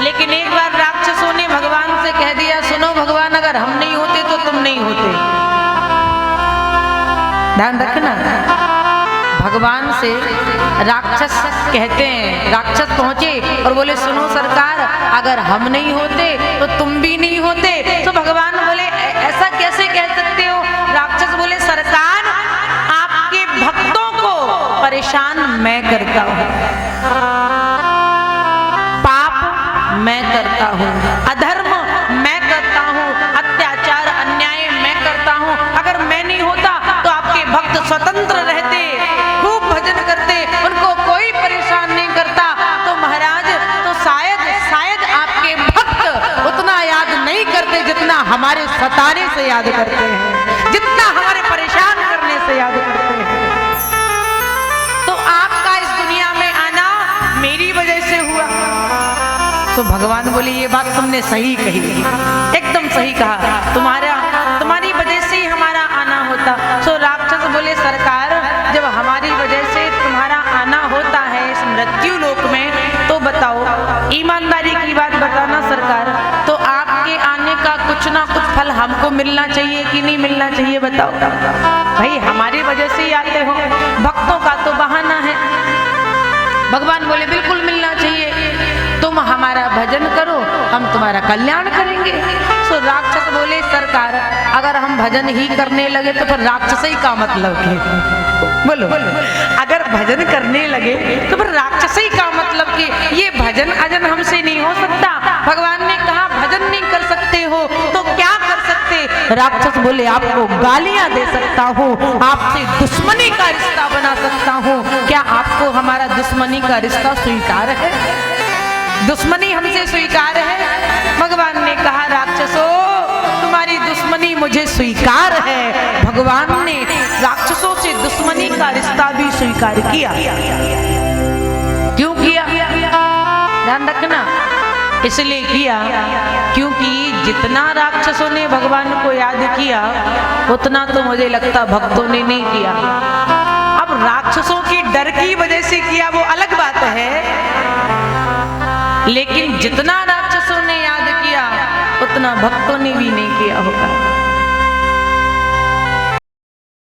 लेकिन एक बार राक्षसों ने भगवान से कह दिया, सुनो भगवान, अगर हम नहीं होते तो तुम नहीं होते। ध्यान रखना, भगवान से राक्षस कहते हैं, राक्षस पहुंचे और बोले, सुनो सरकार, अगर हम नहीं होते तो तुम भी नहीं होते। तो भगवान बोले, ऐसा कैसे कह सकते हो? राक्षस बोले, सरकार, आपके भक्तों को परेशान मैं करता हूं, पाप मैं करता हूं, अधर्म मैं करता हूं, अत्याचार अन्याय मैं करता हूं। अगर मैं नहीं होता तो आपके भक्त स्वतंत्र रहते, खूब भजन करते, उनको कोई परेशान नहीं करता। तो महाराज, तो शायद आपके भक्त उतना याद नहीं करते जितना हमारे सताने से याद करते हैं, जितना हमारे परेशान करने से याद करते हैं। तो आपका इस दुनिया में आना मेरी वजह से हुआ। तो भगवान बोले, ये बात तुमने सही कही, एकदम सही कहा, तुम्हारी वजह से ही हमारा आना होता। सो राक्षस बोले, सरकार, जब हमारी वजह से तुम्हारा आना होता है इस मृत्यु लोक में, तो बताओ, ईमानदारी की बात बताना सरकार, तो आपके आने का कुछ ना कुछ फल हमको मिलना चाहिए कि नहीं मिलना चाहिए? बताओ भाई, हमारी वजह से ही आते हो, भक्तों का तो बहाना है। भगवान बोले, बिल्कुल मिलना चाहिए, तुम हमारा भजन करो, हम तुम्हारा कल्याण करेंगे। सो राक्षस बोले, सरकार, अगर हम भजन ही करने लगे तो फिर राक्षस ही का मतलब है? बोलो, अगर भजन करने लगे तो फिर राक्षस ही का मतलब कि ये भजन अजन हमसे नहीं हो सकता। भगवान ने कहा, भजन नहीं कर सकते हो तो क्या कर सकते? राक्षस बोले, आपको गालियां दे सकता हूँ, आपसे दुश्मनी का रिश्ता बना सकता हूँ। क्या आपको हमारा दुश्मनी का रिश्ता स्वीकार है? दुश्मनी हमसे स्वीकार है? भगवान ने कहा, राक्षसों, तुम्हारी दुश्मनी मुझे स्वीकार है। भगवान ने राक्षसों से दुश्मनी का रिश्ता भी स्वीकार किया। क्यों किया? ध्यान रखना, इसलिए किया क्योंकि जितना राक्षसों ने भगवान को याद किया उतना तो मुझे लगता भक्तों ने नहीं किया। अब राक्षसों की डर की वजह से किया वो अलग बात है, लेकिन जितना राक्षसों ने याद किया उतना भक्तों ने भी